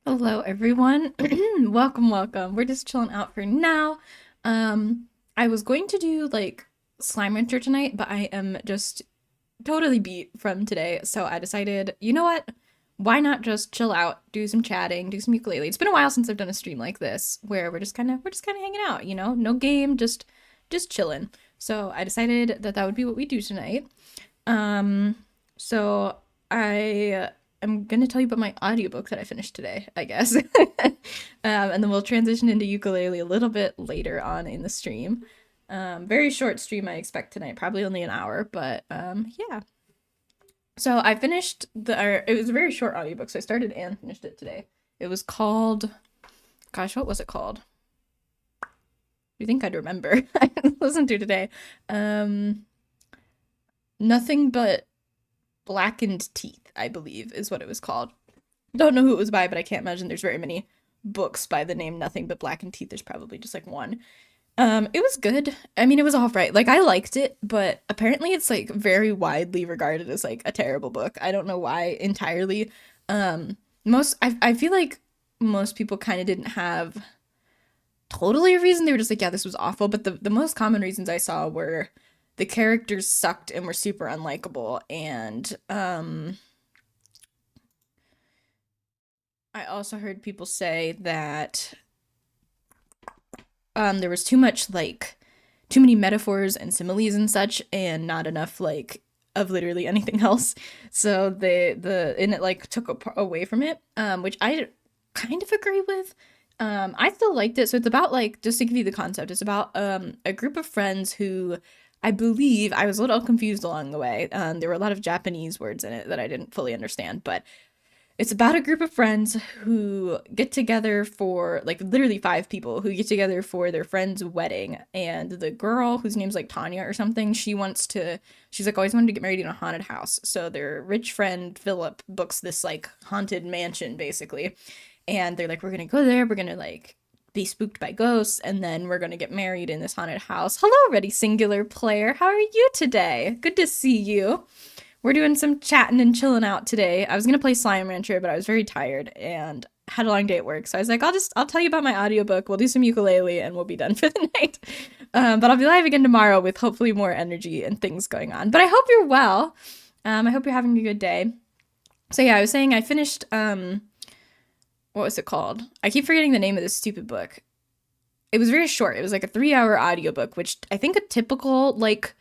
Hello, everyone. Welcome, welcome. We're just chilling out for now. I was going to do like Slime Rancher tonight, but I am just totally beat from today. So I decided, you know what? Why not just chill out, do some chatting, do some ukulele? It's been a while since I've done a stream like this where we're just kind of hanging out, no game, just chilling. So I decided that that would be what we do tonight. Um, so I am gonna tell you about my audiobook that I finished today, I guess. And then we'll transition into ukulele a little bit later on in the stream. Very short stream I expect tonight, probably only an hour, but yeah. So I finished it was a very short audiobook, so I started and finished it today. It was called, gosh, what was it called? You think I'd remember? I listened to today. Um, Nothing but Blackened Teeth, I believe, is what it was called. Don't know who it was by, but I can't imagine there's very many books by the name Nothing But Blackened Teeth. There's probably just like one. It was good. I mean, it was all right. Like I liked it, but apparently it's like very widely regarded as like a terrible book. I don't know why entirely. I feel like most people kind of didn't have totally a reason. They were just like, yeah, this was awful. But the most common reasons I saw were the characters sucked and were super unlikable, and I also heard people say that there was too much like too many metaphors and similes and such, and not enough like of literally anything else. So the and it like took away from it, which I kind of agree with. I still liked it. So it's about like just to give you the concept, it's about a group of friends who I believe I was a little confused along the way. There were a lot of Japanese words in it that I didn't fully understand, but it's about a group of friends who get together for like literally five people who get together for their friend's wedding. And the girl whose name's like Tanya or something, she's like always wanted to get married in a haunted house. So their rich friend Philip books this like haunted mansion basically. And they're like, we're gonna go there, we're gonna like be spooked by ghosts, and then we're gonna get married in this haunted house. Hello, Ready Singular player. How are you today? Good to see you. We're doing some chatting and chilling out today. I was gonna play Slime Rancher, but I was very tired and had a long day at work. So I was like, I'll tell you about my audiobook. We'll do some ukulele and we'll be done for the night. But I'll be live again tomorrow with hopefully more energy and things going on. But I hope you're well. I hope you're having a good day. So yeah, I was saying I finished what was it called? I keep forgetting the name of this stupid book. It was very short. It was like a 3 hour audiobook, which I think a typical like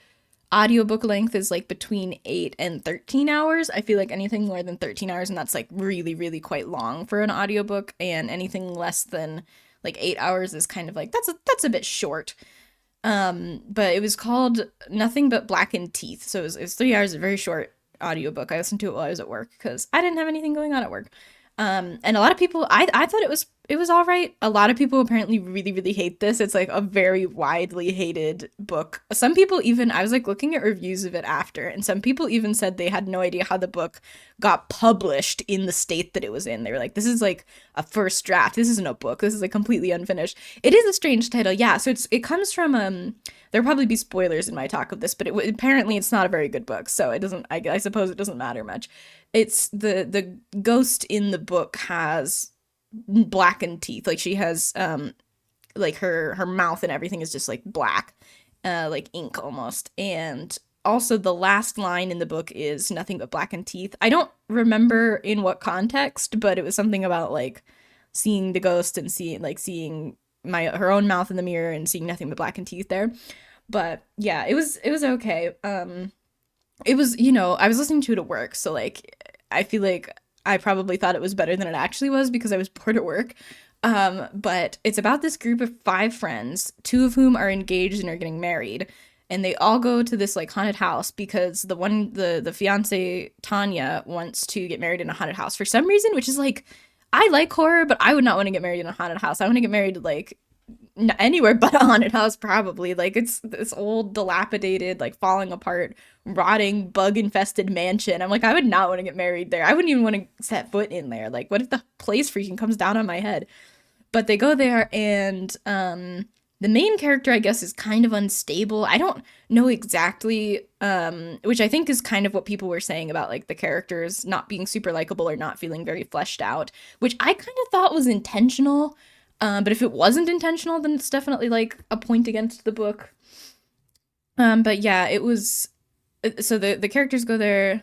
audiobook length is like between 8 and 13 hours. I feel like anything more than 13 hours, and that's like really, really quite long for an audiobook, and anything less than like 8 hours is kind of like that's a bit short. But it was called Nothing But Blackened Teeth. So it was 3 hours, a very short audiobook. I listened to it while I was at work because I didn't have anything going on at work. And a lot of people, I thought it was all right. A lot of people apparently really, really hate this. It's like a very widely hated book. Some people even, I was like looking at reviews of it after, and some people even said they had no idea how the book got published in the state that it was in. They were like, this is like a first draft. This isn't a book. This is like completely unfinished. It is a strange title. Yeah. So it comes from, there'll probably be spoilers in my talk of this, but apparently it's not a very good book. So it doesn't, I suppose it doesn't matter much. It's the ghost in the book has blackened teeth. Like she has like her mouth and everything is just like black, like ink almost. And also the last line in the book is nothing but blackened teeth. I don't remember in what context, but it was something about like seeing the ghost and seeing my her own mouth in the mirror and seeing nothing but blackened teeth there. But yeah, it was okay. It was, I was listening to it at work, so like I feel like I probably thought it was better than it actually was because I was bored at work. But it's about this group of five friends, two of whom are engaged and are getting married, and they all go to this like haunted house because the fiance Tanya wants to get married in a haunted house for some reason, which is like I like horror, but I would not want to get married in a haunted house. I want to get married like anywhere but a haunted house probably. Like it's this old dilapidated like falling apart rotting bug infested mansion. I'm like, I would not want to get married there. I wouldn't even want to set foot in there. Like what if the place freaking comes down on my head? But they go there, and The main character, I guess, is kind of unstable. I don't know exactly, which I think is kind of what people were saying about like the characters not being super likable or not feeling very fleshed out, which I kind of thought was intentional. But if it wasn't intentional, then it's definitely like a point against the book. But yeah, it was. So the characters go there.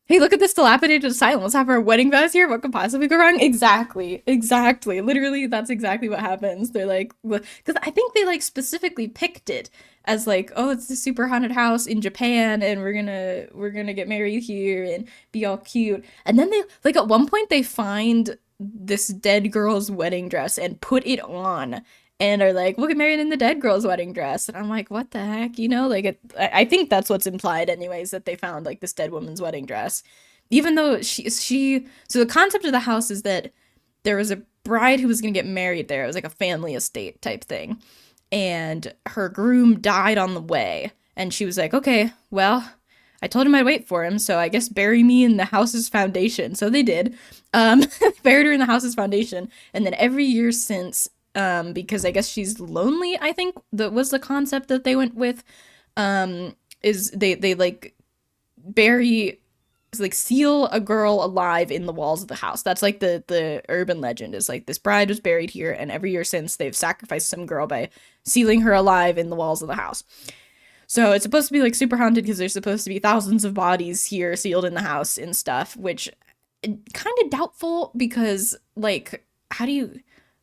Hey, look at this dilapidated asylum. Let's have our wedding vows here. What could possibly go wrong? Exactly. Exactly. Literally, that's exactly what happens. They're like, because I think they like specifically picked it as like, oh, it's this super haunted house in Japan, and we're gonna get married here and be all cute. And then they like at one point they find this dead girl's wedding dress and put it on and are like, we'll get married in the dead girl's wedding dress. And I'm like, what the heck? You know, like, I think that's what's implied, anyways, that they found like this dead woman's wedding dress. Even though so the concept of the house is that there was a bride who was going to get married there. It was like a family estate type thing. And her groom died on the way. And she was like, okay, well, I told him I'd wait for him, so I guess bury me in the house's foundation. So they did. Buried her in the house's foundation. And then every year since, because I guess she's lonely, I think that was the concept that they went with, is they like bury, like seal a girl alive in the walls of the house. That's like the urban legend, is like this bride was buried here, and every year since they've sacrificed some girl by sealing her alive in the walls of the house. So it's supposed to be like super haunted because there's supposed to be thousands of bodies here sealed in the house and stuff, which kind of doubtful because like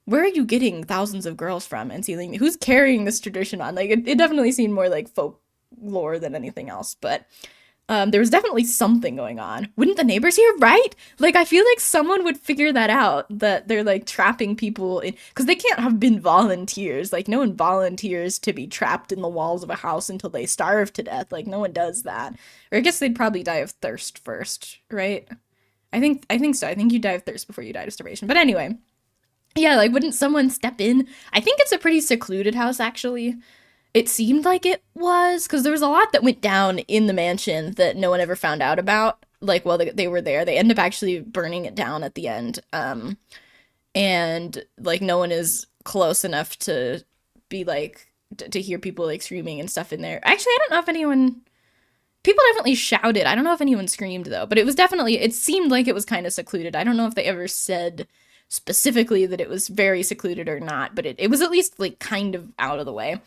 where are you getting thousands of girls from and sealing? Who's carrying this tradition on? Like it definitely seemed more like folklore than anything else, but there was definitely something going on. Wouldn't the neighbors hear, right? Like, I feel like someone would figure that out, that they're, like, trapping people in... Because they can't have been volunteers. Like, no one volunteers to be trapped in the walls of a house until they starve to death. Like, no one does that. Or I guess they'd probably die of thirst first, right? I think so. I think you die of thirst before you die of starvation. But anyway, yeah, like, wouldn't someone step in? I think it's a pretty secluded house, actually. It seemed like it was, because there was a lot that went down in the mansion that no one ever found out about. Like, while they were there, they end up actually burning it down at the end. And like, no one is close enough to be like to hear people like screaming and stuff in there. Actually, I don't know if anyone. People definitely shouted. I don't know if anyone screamed though, but it was definitely. It seemed like it was kind of secluded. I don't know if they ever said specifically that it was very secluded or not, but it was at least like kind of out of the way.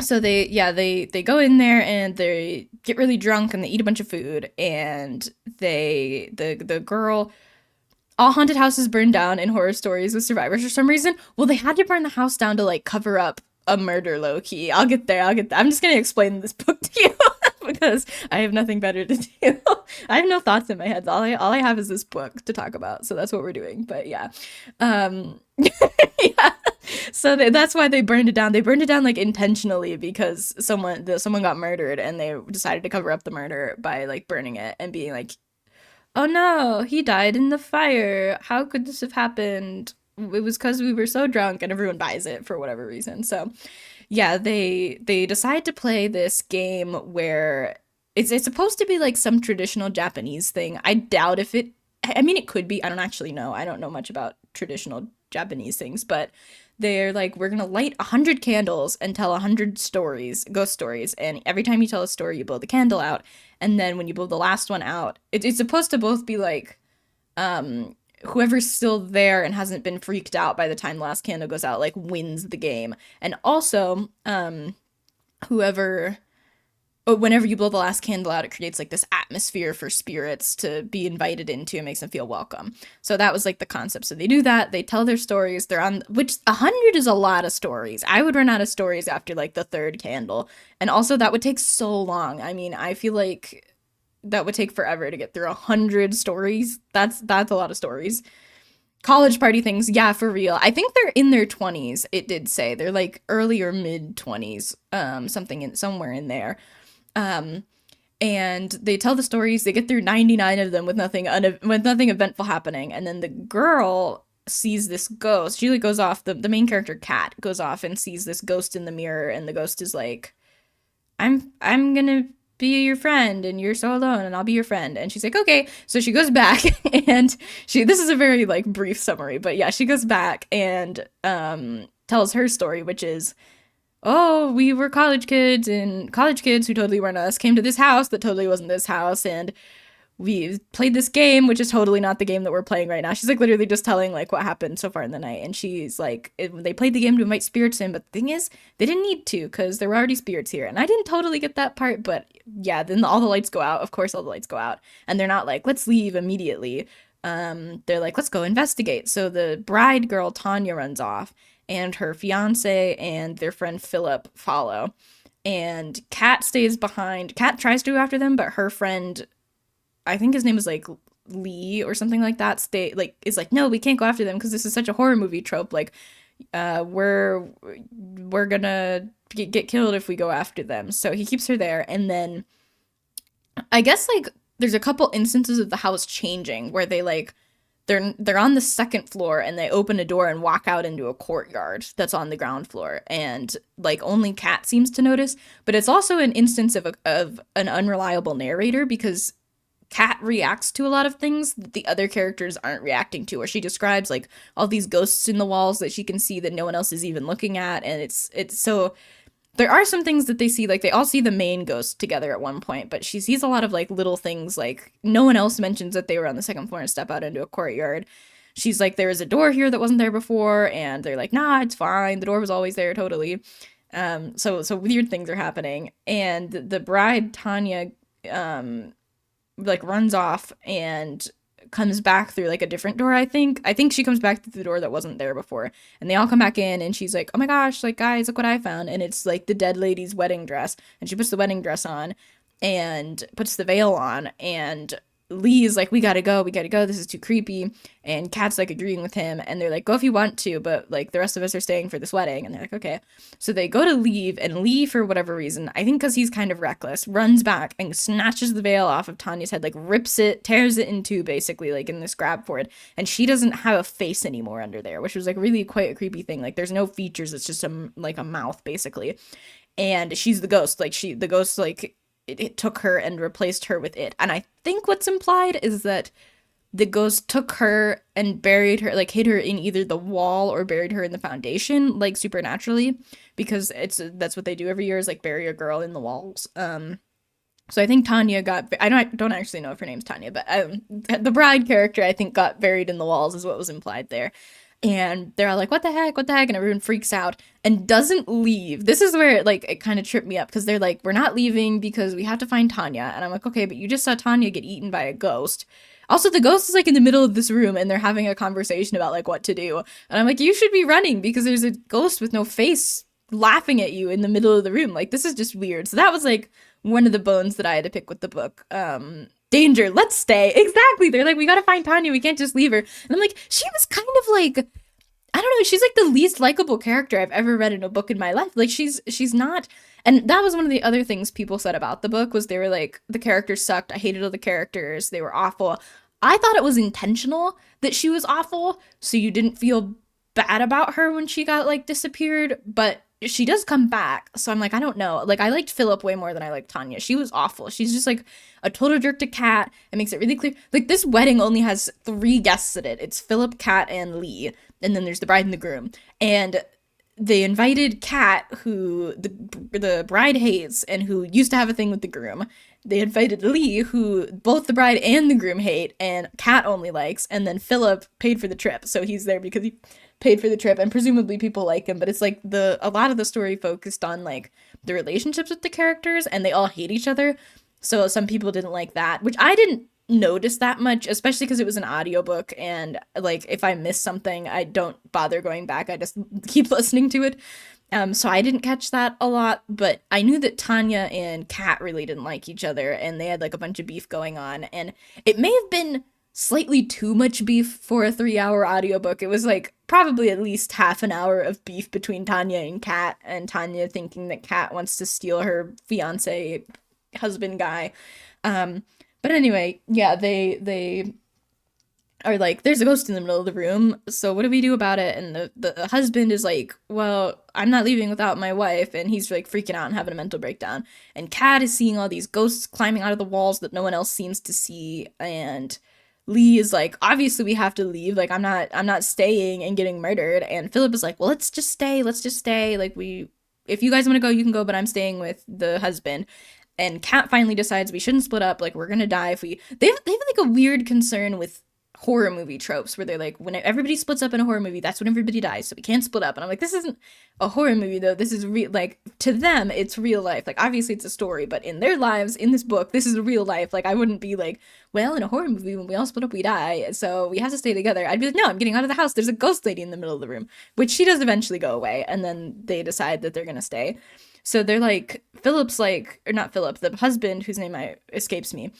So they go in there and they get really drunk and they eat a bunch of food, and the girl, all haunted houses burn down in horror stories with survivors for some reason. Well, they had to burn the house down to like cover up a murder, low key. I'll get there. I'm just gonna explain this book to you because I have nothing better to do. I have no thoughts in my head. All I have is this book to talk about. So that's what we're doing. But yeah. Yeah. So that's why they burned it down. They burned it down like intentionally because someone got murdered, and they decided to cover up the murder by like burning it and being like, "Oh no, he died in the fire. How could this have happened? It was because we were so drunk," and everyone buys it for whatever reason. So yeah, they decide to play this game where it's supposed to be like some traditional Japanese thing. I doubt if it. I mean, it could be. I don't actually know. I don't know much about traditional Japanese things, but they're like, we're gonna light 100 candles and tell 100 stories, ghost stories, and every time you tell a story, you blow the candle out, and then when you blow the last one out, it's supposed to both be like, whoever's still there and hasn't been freaked out by the time the last candle goes out, like, wins the game, and also, whenever you blow the last candle out, it creates like this atmosphere for spirits to be invited into and makes them feel welcome. So that was like the concept. So they do that. They tell their stories. They're on, which 100 is a lot of stories. I would run out of stories after like the third candle. And also that would take so long. I mean, I feel like that would take forever to get through 100 stories. That's a lot of stories. College party things, yeah, for real. I think they're in their 20s. It did say they're like early or mid 20s, somewhere in there. And they tell the stories. They get through 99 of them with nothing eventful happening, and then the girl sees this ghost. She like goes off. The main character, Kat, goes off and sees this ghost in the mirror, and the ghost is like, I'm gonna be your friend, and you're so alone, and I'll be your friend. And she's like, okay. So she goes back, and this is a very like brief summary, but yeah, she goes back, and tells her story, which is, oh, we were college kids, and college kids who totally weren't us came to this house that totally wasn't this house, and we played this game, which is totally not the game that we're playing right now. She's like literally just telling like what happened so far in the night. And she's like, they played the game to invite spirits in, but the thing is, they didn't need to because there were already spirits here. And I didn't totally get that part, but yeah, then all the lights go out. Of course, all the lights go out. And they're not like, let's leave immediately. They're like, let's go investigate. So the bride girl, Tanya, runs off, and her fiance and their friend Philip follow. And Kat stays behind. Kat tries to go after them, but her friend, I think his name is like Lee or something like that, stay like is like, no, we can't go after them because this is such a horror movie trope. Like, we're gonna get killed if we go after them. So he keeps her there, and then I guess like there's a couple instances of the house changing where they like they're on the second floor and they open a door and walk out into a courtyard that's on the ground floor, and like only Kat seems to notice. But it's also an instance of an unreliable narrator because Kat reacts to a lot of things that the other characters aren't reacting to, or she describes like all these ghosts in the walls that she can see that no one else is even looking at. And it's so there are some things that they see, like they all see the main ghost together at one point, but she sees a lot of like little things, like no one else mentions that they were on the second floor and step out into a courtyard. She's like, there is a door here that wasn't there before, and they're like, nah, it's fine, the door was always there, totally. So weird things are happening, and the bride Tanya like runs off and comes back through like a different door. I think she comes back through the door that wasn't there before, and they all come back in, and she's like, oh my gosh, like guys, look what I found. And it's like the dead lady's wedding dress, and she puts the wedding dress on and puts the veil on, and Lee's like, we gotta go, this is too creepy. And Kat's like agreeing with him, and they're like, go if you want to, but like the rest of us are staying for this wedding. And they're like, okay. So they go to leave, and Lee, for whatever reason, I think because he's kind of reckless, runs back and snatches the veil off of Tanya's head, like rips it, tears it in two, basically, like in this grab for it. And she doesn't have a face anymore under there, which was like really quite a creepy thing. Like there's no features, it's just like a mouth, basically. And she's the ghost, like the ghost, like it took her and replaced her with it. And I think what's implied is that the ghost took her and buried her, like hid her in either the wall or buried her in the foundation, like supernaturally, because that's what they do every year, is like bury a girl in the walls. So I think Tanya got, I don't actually know if her name's Tanya, but the bride character I think got buried in the walls is what was implied there. And they're all like, what the heck, and everyone freaks out and doesn't leave. This is where it kind of tripped me up, because they're like, we're not leaving because we have to find Tanya. And I'm like, okay, but you just saw Tanya get eaten by a ghost. Also, the ghost is like in the middle of this room, and they're having a conversation about like what to do. And I'm like, you should be running because there's a ghost with no face laughing at you in the middle of the room. Like, this is just weird. So that was like one of the bones that I had to pick with the book. Danger, let's stay. Exactly. They're like, we gotta find Tanya, we can't just leave her. And I'm like, she was kind of like, I don't know, she's like the least likable character I've ever read in a book in my life. Like she's not, and that was one of the other things people said about the book, was they were like, the characters sucked, I hated all the characters, they were awful. I thought it was intentional that she was awful, so you didn't feel bad about her when she got like disappeared, but she does come back. So I'm like, I don't know. Like, I liked Philip way more than I liked Tanya. She was awful. She's just like a total jerk to Kat. It makes it really clear. Like, this wedding only has 3 guests at it. It's Philip, Kat, and Lee. And then there's the bride and the groom. And they invited Kat, who the bride hates and who used to have a thing with the groom. They invited Lee, who both the bride and the groom hate, and Kat only likes. And then Philip paid for the trip, so he's there because he paid for the trip, and presumably people like him. But it's like a lot of the story focused on like the relationships with the characters, and they all hate each other. So some people didn't like that, which I didn't notice that much, especially because it was an audiobook, and like if I miss something, I don't bother going back, I just keep listening to it. So I didn't catch that a lot, but I knew that Tanya and Kat really didn't like each other, and they had like a bunch of beef going on, and it may have been slightly too much beef for a 3-hour audiobook. It was like probably at least half an hour of beef between Tanya and Kat, and Tanya thinking that Kat wants to steal her fiance husband guy. But anyway, yeah, they are like, there's a ghost in the middle of the room, so what do we do about it? And the husband is like, well, I'm not leaving without my wife, and he's like freaking out and having a mental breakdown. And Kat is seeing all these ghosts climbing out of the walls that no one else seems to see, and Lee is like, obviously we have to leave. Like, I'm not staying and getting murdered. And Philip is like, well, let's just stay. Let's just stay. Like, if you guys want to go, you can go, but I'm staying with the husband. And Kat finally decides we shouldn't split up. Like, we're gonna die if we. They have like a weird concern with horror movie tropes where they're like, when everybody splits up in a horror movie, that's when everybody dies, so we can't split up. And I'm like, this isn't a horror movie though. This is real. Like, to them, it's real life. Like, obviously it's a story, but in their lives, in this book, this is real life. Like, I wouldn't be like, well, in a horror movie, when we all split up, we die, so we have to stay together. I'd be like, no, I'm getting out of the house. There's a ghost lady in the middle of the room, which she does eventually go away, and then they decide that they're gonna stay. So they're like, Philip's like, or not Philip, the husband, whose name escapes me,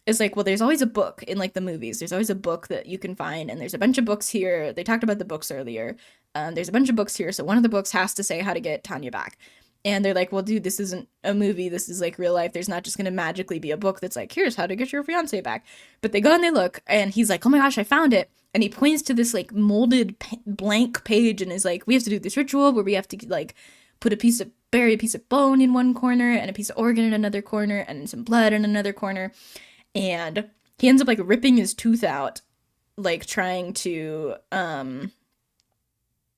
is like, well, there's always a book in like the movies. There's always a book that you can find, and there's a bunch of books here. They talked about the books earlier. There's a bunch of books here, so one of the books has to say how to get Tanya back. And they're like, well, dude, this isn't a movie. This is like real life. There's not just gonna magically be a book that's like, here's how to get your fiance back. But they go and they look, and he's like, oh my gosh, I found it. And he points to this like molded blank page and is like, we have to do this ritual where we have to like bury a piece of bone in one corner and a piece of organ in another corner and some blood in another corner. And he ends up like ripping his tooth out, like trying to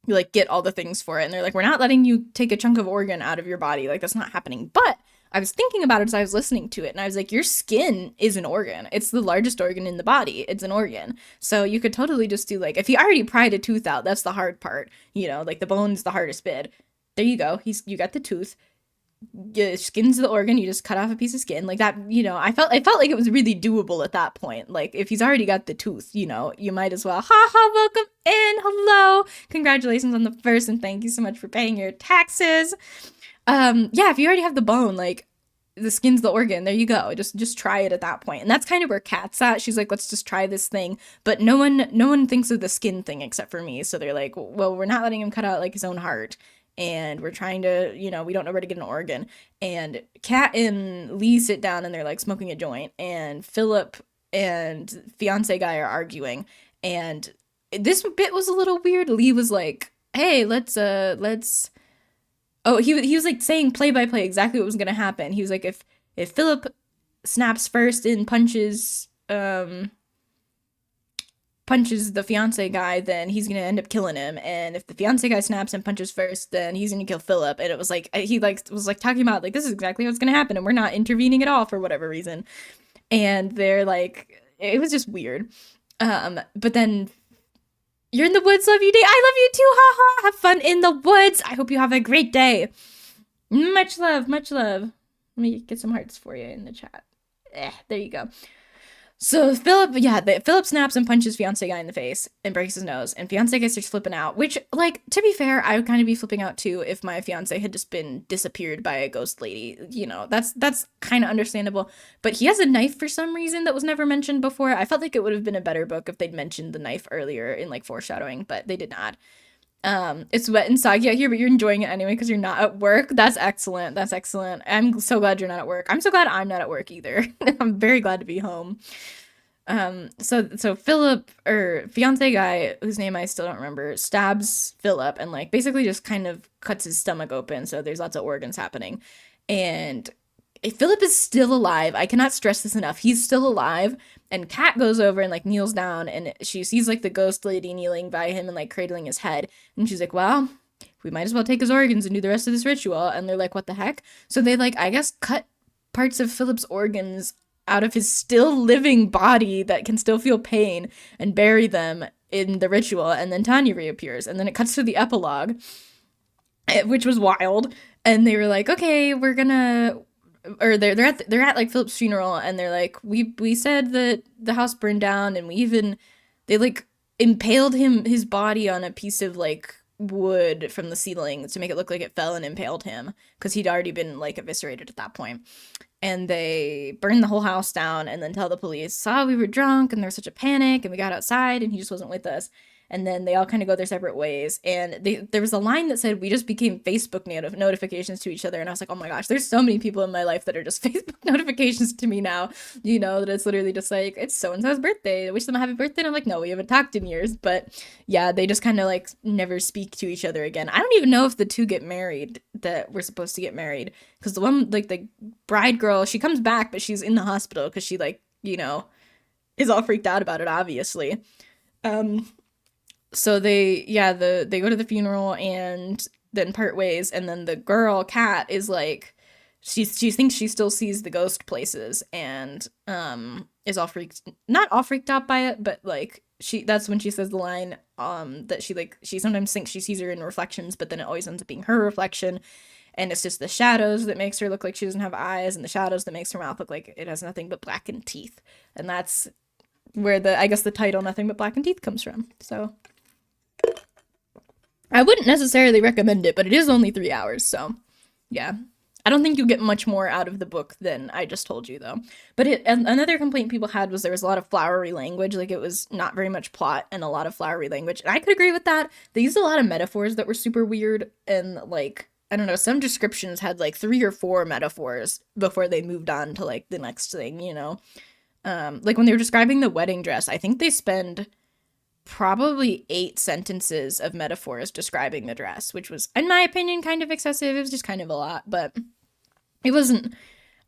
like get all the things for it. And they're like, we're not letting you take a chunk of organ out of your body. Like, that's not happening. But I was thinking about it as I was listening to it, and I was like, your skin is an organ. It's the largest organ in the body. It's an organ. So you could totally just do like, if he already pried a tooth out, that's the hard part, like the bone's the hardest bit. There you go. You got the tooth. Skin's the organ. You just cut off a piece of skin like that. I felt like it was really doable at that point. Like, if he's already got the tooth, you might as well. Ha ha! Welcome in. Hello. Congratulations on the first, and thank you so much for paying your taxes. Yeah. If you already have the bone, like the skin's the organ. There you go. Just try it at that point. And that's kind of where Kat's at. She's like, let's just try this thing. But no one thinks of the skin thing except for me. So they're like, well, we're not letting him cut out like his own heart. And we're trying to, we don't know where to get an organ. And Kat and Lee sit down and they're like smoking a joint. And Philip and fiance guy are arguing. And this bit was a little weird. Lee was like, hey, let's oh, he was like saying play by play exactly what was gonna happen. He was like, if Philip snaps first and punches the fiance guy, then he's gonna end up killing him. And if the fiance guy snaps and punches first, then he's gonna kill Philip. And it was like, he like was like talking about like, this is exactly what's gonna happen, and we're not intervening at all for whatever reason. And they're like, it was just weird. But then, you're in the woods, love you day. I love you too, haha. Have fun in the woods. I hope you have a great day. Much love, much love. Let me get some hearts for you in the chat. There you go. So Philip snaps and punches fiance guy in the face and breaks his nose, and fiance guy starts flipping out, which, like, to be fair, I would kind of be flipping out too if my fiance had just been disappeared by a ghost lady. That's kind of understandable. But he has a knife for some reason that was never mentioned before. I felt like it would have been a better book if they'd mentioned the knife earlier in like foreshadowing, but they did not. It's wet and soggy out here, but you're enjoying it anyway because you're not at work. That's excellent. I'm so glad you're not at work. I'm so glad I'm not at work either. I'm very glad to be home. So Philip, or fiance guy, whose name I still don't remember, stabs Philip and like basically just kind of cuts his stomach open. So there's lots of organs happening. And Philip is still alive. I cannot stress this enough. He's still alive. And Kat goes over and like kneels down, and she sees like the ghost lady kneeling by him and like cradling his head. And she's like, well, we might as well take his organs and do the rest of this ritual. And they're like, what the heck? So they like, I guess, cut parts of Philip's organs out of his still living body that can still feel pain and bury them in the ritual. And then Tanya reappears. And then it cuts to the epilogue, which was wild. And they were like, okay, we're gonna... Or they're at like Philip's funeral, and they're like, we said that the house burned down, and they like impaled his body on a piece of like wood from the ceiling to make it look like it fell and impaled him, because he'd already been like eviscerated at that point. And they burned the whole house down and then tell the police, we were drunk and there was such a panic and we got outside and he just wasn't with us. And then they all kind of go their separate ways. And there was a line that said, we just became Facebook notifications to each other. And I was like, oh my gosh, there's so many people in my life that are just Facebook notifications to me now. That it's literally just like, it's so-and-so's birthday. I wish them a happy birthday. And I'm like, no, we haven't talked in years. But yeah, they just kind of like never speak to each other again. I don't even know if the two get married that were supposed to get married. Because the one, like the bride girl, she comes back, but she's in the hospital because she like, is all freaked out about it, obviously. Um, so they go to the funeral and then part ways, and then the girl Kat is like, she thinks she still sees the ghost places, and is all freaked, not all freaked out by it, but like that's when she says the line that she sometimes thinks she sees her in reflections, but then it always ends up being her reflection, and it's just the shadows that makes her look like she doesn't have eyes, and the shadows that makes her mouth look like it has nothing but blackened teeth. And that's where I guess the title Nothing But Blackened Teeth comes from. So I wouldn't necessarily recommend it, but it is only 3 hours, so yeah. I don't think you'll get much more out of the book than I just told you, though. But another complaint people had was there was a lot of flowery language. Like, it was not very much plot and a lot of flowery language. And I could agree with that. They used a lot of metaphors that were super weird. And, like, I don't know, some descriptions had, like, 3 or 4 metaphors before they moved on to, like, the next thing, you know? Like, when they were describing the wedding dress, I think they spend probably 8 sentences of metaphors describing the dress, which was, in my opinion, kind of excessive. It was just kind of a lot, but it wasn't,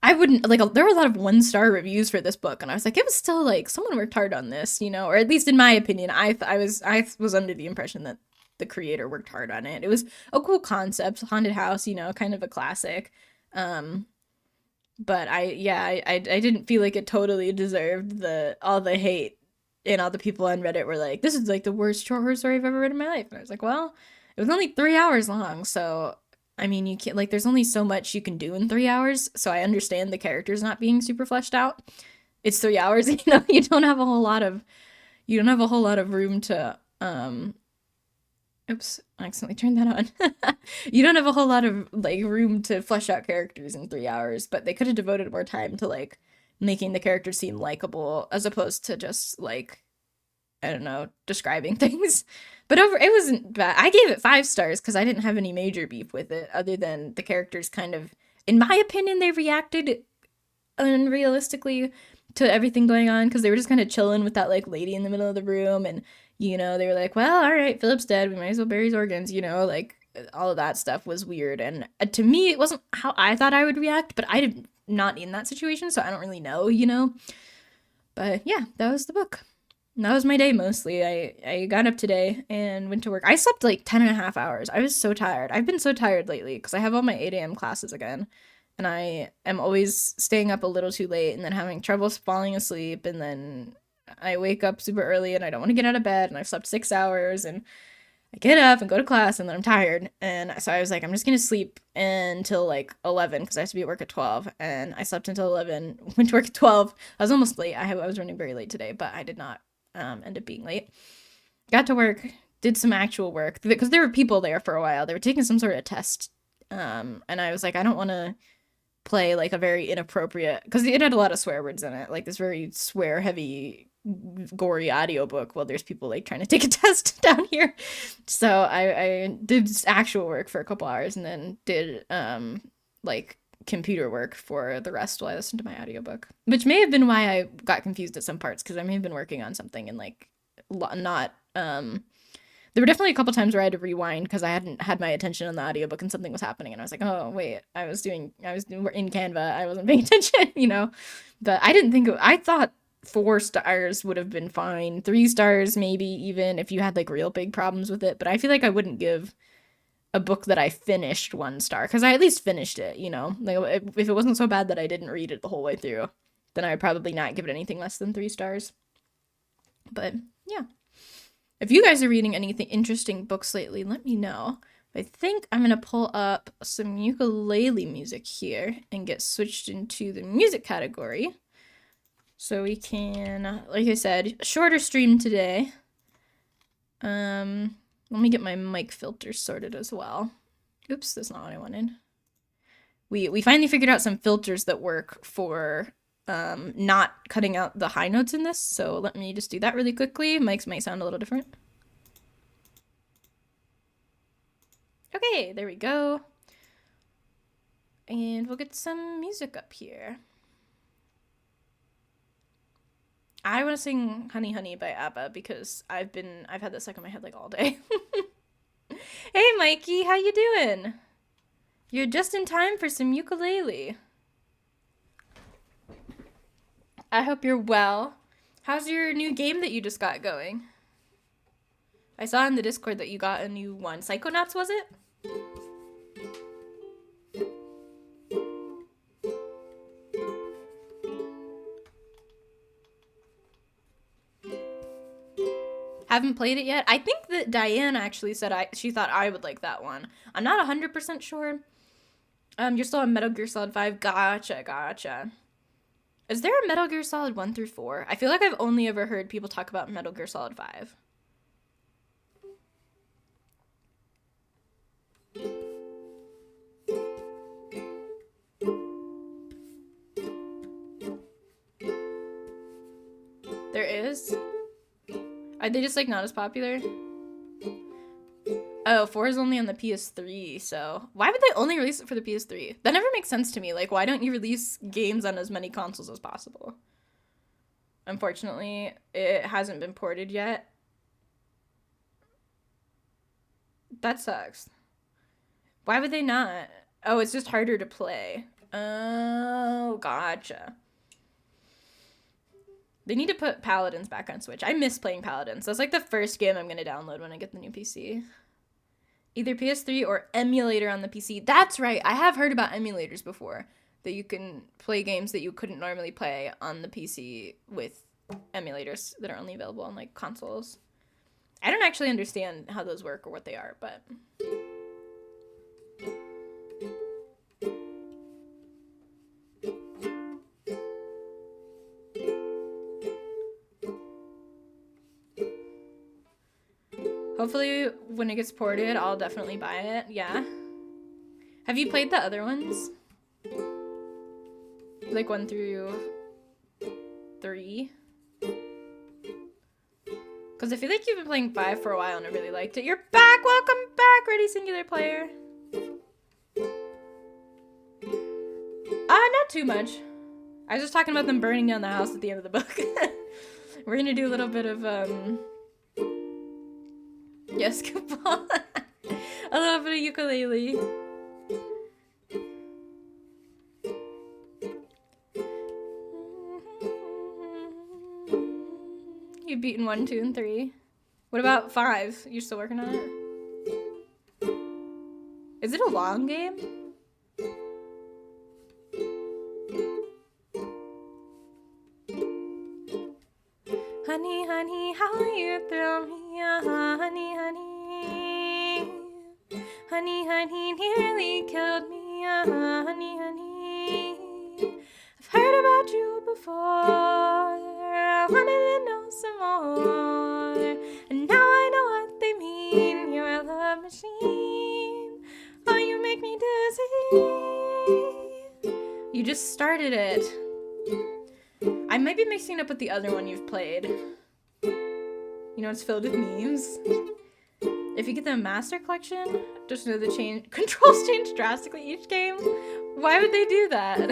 I wouldn't, like, there were a lot of 1-star reviews for this book, and I was like, it was still, like, someone worked hard on this, you know, or at least in my opinion. I was under the impression that the creator worked hard on it. It was a cool concept, haunted house, you know, kind of a classic. But I didn't feel like it totally deserved all the hate, and all the people on Reddit were like, this is like the worst short horror story I've ever read in my life. And I was like, well, it was only 3 hours long, so I mean, you can't, like, there's only so much you can do in 3 hours, so I understand the characters not being super fleshed out. It's 3 hours, you know, you don't have a whole lot of room to oops, I accidentally turned that on. You don't have a whole lot of, like, room to flesh out characters in 3 hours, but they could have devoted more time to, like, making the characters seem likable as opposed to just, like, I don't know, describing things. But it wasn't bad. I gave it 5 stars because I didn't have any major beef with it, other than the characters kind of, in my opinion, they reacted unrealistically to everything going on, because they were just kind of chilling with that, like, lady in the middle of the room, and, you know, they were like, well, all right, Philip's dead, we might as well bury his organs, you know, like, all of that stuff was weird. And to me, it wasn't how I thought I would react, but I did not in that situation, so I don't really know, you know. But yeah, that was the book. And that was my day mostly. I got up today and went to work. I slept like 10 and a half hours. I was so tired. I've been so tired lately because I have all my 8 a.m. classes again. And I am always staying up a little too late and then having trouble falling asleep. And then I wake up super early and I don't want to get out of bed. And I've slept 6 hours and I get up and go to class and then I'm tired. And so I was like, I'm just going to sleep until like 11 because I have to be at work at 12. And I slept until 11, went to work at 12. I was almost late. I was running very late today, but I did not end up being late. Got to work, did some actual work because there were people there for a while. They were taking some sort of test. And I was like, I don't want to play like a very inappropriate, because it had a lot of swear words in it, like this very swear heavy gory audiobook while there's people like trying to take a test down here. So I did actual work for a couple hours and then did like computer work for the rest while I listened to my audiobook, which may have been why I got confused at some parts, because I may have been working on something and like not there were definitely a couple times where I had to rewind because I hadn't had my attention on the audiobook and something was happening and I was like, oh wait, I was in Canva, I wasn't paying attention, you know. But I thought 4 stars would have been fine, 3 stars maybe, even if you had like real big problems with it. But I feel like I wouldn't give a book that I finished 1 star, because I at least finished it, you know. Like if it wasn't so bad that I didn't read it the whole way through, then I would probably not give it anything less than 3 stars. But yeah, if you guys are reading anything interesting books lately, let me know. I think I'm gonna pull up some ukulele music here and get switched into the music category, so we can, like I said, shorter stream today. Let me get my mic filters sorted as well. Oops, that's not what I wanted. We finally figured out some filters that work for not cutting out the high notes in this, so let me just do that really quickly. Mics might sound a little different. Okay, there we go. And we'll get some music up here. I want to sing Honey Honey by ABBA because I've had that stuck in my head like all day. Hey Mikey, how you doing? You're just in time for some ukulele. I hope you're well. How's your new game that you just got going? I saw in the Discord that you got a new one. Psychonauts, was it? Haven't played it yet. I think that Diane actually said she thought I would like that one. I'm not 100% sure. You're still on Metal Gear Solid 5. Gotcha. Is there a Metal Gear Solid 1 through 4? I feel like I've only ever heard people talk about Metal Gear Solid 5. There is? Are they just, like, not as popular? Oh, 4 is only on the PS3, so... Why would they only release it for the PS3? That never makes sense to me. Like, why don't you release games on as many consoles as possible? Unfortunately, it hasn't been ported yet. That sucks. Why would they not? Oh, it's just harder to play. Oh, gotcha. They need to put Paladins back on Switch. I miss playing Paladins. That's like the first game I'm going to download when I get the new PC. Either PS3 or emulator on the PC. That's right. I have heard about emulators before. That you can play games that you couldn't normally play on the PC with emulators that are only available on, like, consoles. I don't actually understand how those work or what they are, but... Hopefully, when it gets ported, I'll definitely buy it. Yeah. Have you played the other ones? Like 1 through 3? Because I feel like you've been playing 5 for a while and I really liked it. You're back! Welcome back, Ready Singular Player! Not too much. I was just talking about them burning down the house at the end of the book. We're gonna do a little bit of, yes, Coupon. A little bit of ukulele. You've beaten 1, 2, and 3. What about 5? You're still working on it? Is it a long game? Honey, honey, how you thrill me, honey, honey. Honey, honey, nearly killed me, honey, honey. I've heard about you before, I wanted to know some more. And now I know what they mean, you're a love machine. Oh, you make me dizzy. You just started it. I might be mixing it up with the other one you've played. You know, it's filled with memes. If you get the Master Collection, just know the controls change drastically each game. Why would they do that?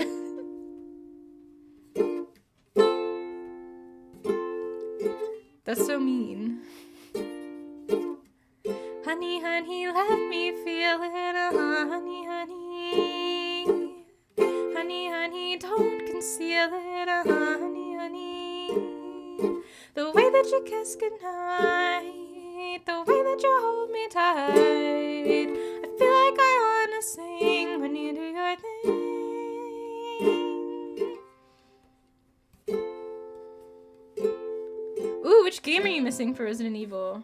That's so mean. Honey, honey, let me feel it, honey, honey. Honey, honey, don't conceal it, honey, honey. The way that you kiss goodnight, the way that you hold me tight, I feel like I wanna sing when you do your thing. Ooh, which game are you missing for Resident Evil?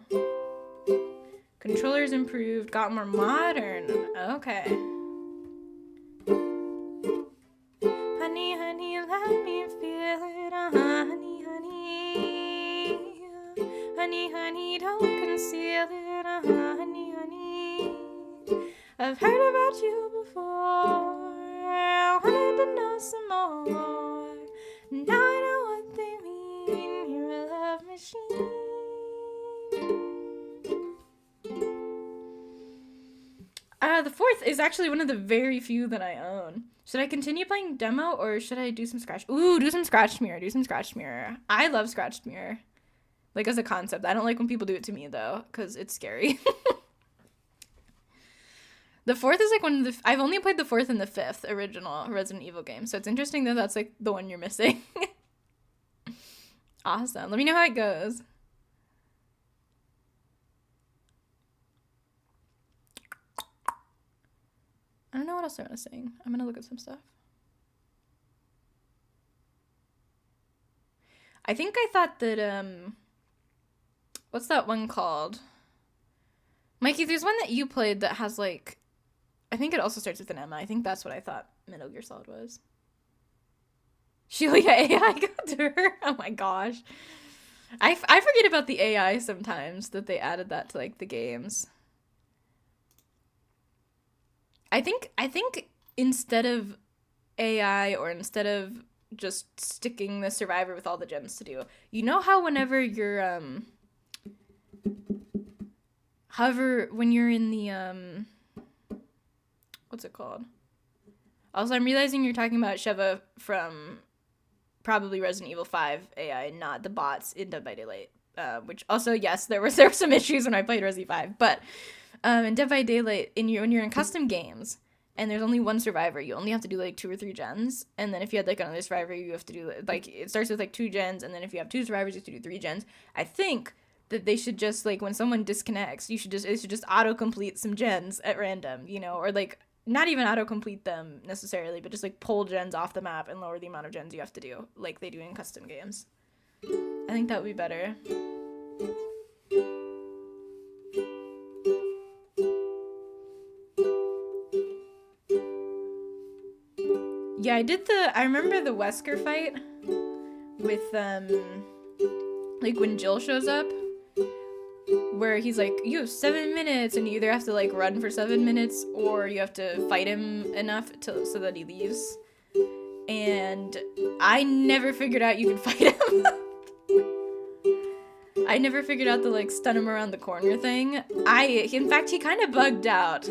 Controllers improved, got more modern. Okay. Honey, honey, let me feel it, honey, honey. Honey, honey, don't conceal it, honey, honey. I've heard about you before, I wanted to know some more. Now I know what they mean, you're a love machine. The 4th is actually one of the very few that I own. Should I continue playing demo or should I do some scratch? Ooh, do some scratched mirror. Do some scratched mirror. I love scratched mirror. Like, as a concept. I don't like when people do it to me, though, because it's scary. The 4th is like one of the... I've only played the 4th and the 5th original Resident Evil game, so it's interesting that that's like the one you're missing. Awesome. Let me know how it goes. I don't know what else I want to sing. I'm gonna look at some stuff. I think I thought that what's that one called? Mikey, there's one that you played that has like, I think it also starts with an M. I think that's what I thought Metal Gear Solid was. Sheila AI got to her. Oh my gosh. I forget about the AI sometimes, that they added that to like the games. I think instead of AI, or instead of just sticking the survivor with all the gems to do, you know how whenever you're however when you're in the what's it called? Also, I'm realizing you're talking about Sheva from probably Resident Evil 5 AI, not the bots in Dead by Daylight. Which also, yes, there were some issues when I played Resi 5, but in Dead by Daylight, when you're in custom games and there's only one survivor, you only have to do like 2 or 3 gens, and then if you had like another survivor, you have to do like, it starts with like 2 gens, and then if you have 2 survivors, you have to do 3 gens. I think that they should just, like, when someone disconnects, it should just auto-complete some gens at random, or like not even auto-complete them necessarily, but just like pull gens off the map and lower the amount of gens you have to do, like they do in custom games. I think that would be better. Yeah, I remember the Wesker fight with, like when Jill shows up, where he's like, you have 7 minutes, and you either have to like run for 7 minutes, or you have to fight him enough so that he leaves. And I never figured out you could fight him. I never figured out the like stun him around the corner thing. In fact, he kind of bugged out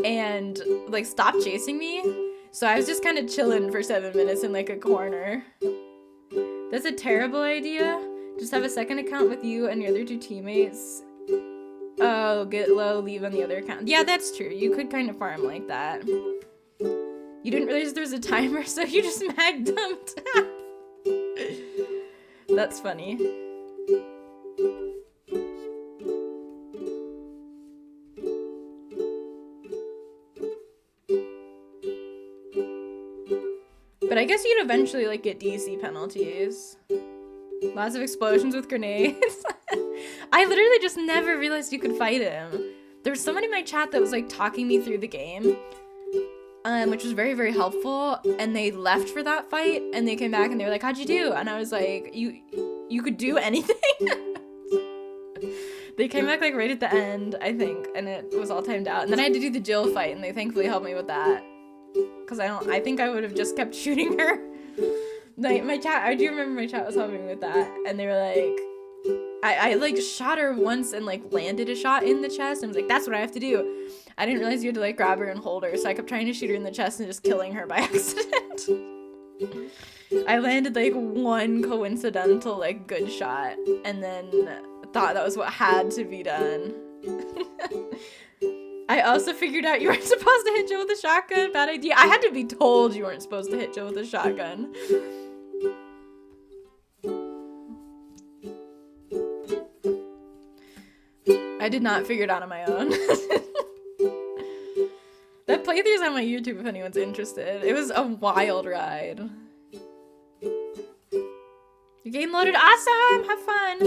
and like stopped chasing me. So I was just kind of chilling for 7 minutes in like a corner. That's a terrible idea. Just have a second account with you and your other 2 teammates. Oh, get low, leave on the other account. Yeah, that's true. You could kind of farm like that. You didn't realize there was a timer, so you just mag dumped. That's funny. But I guess you'd eventually like get DC penalties. Lots of explosions with grenades. I literally just never realized you could fight him. There was someone in my chat that was like talking me through the game, which was very, very helpful. And they left for that fight, and they came back and they were like, "How'd you do?" And I was like, "You could do anything." They came back like right at the end, I think, and it was all timed out. And then I had to do the Jill fight, and they thankfully helped me with that. Because I think I would have just kept shooting her. Like, my chat, I do remember my chat was helping me with that. And they were like, I like shot her once and like landed a shot in the chest, and was like, that's what I have to do. I didn't realize you had to like grab her and hold her, so I kept trying to shoot her in the chest and just killing her by accident. I landed like one coincidental like good shot, and then thought that was what had to be done. I also figured out you weren't supposed to hit Jill with a shotgun. Bad idea. I had to be told you weren't supposed to hit Jill with a shotgun. I did not figure it out on my own. That playthrough's on my YouTube if anyone's interested. It was a wild ride. Your game loaded. Awesome! Have fun!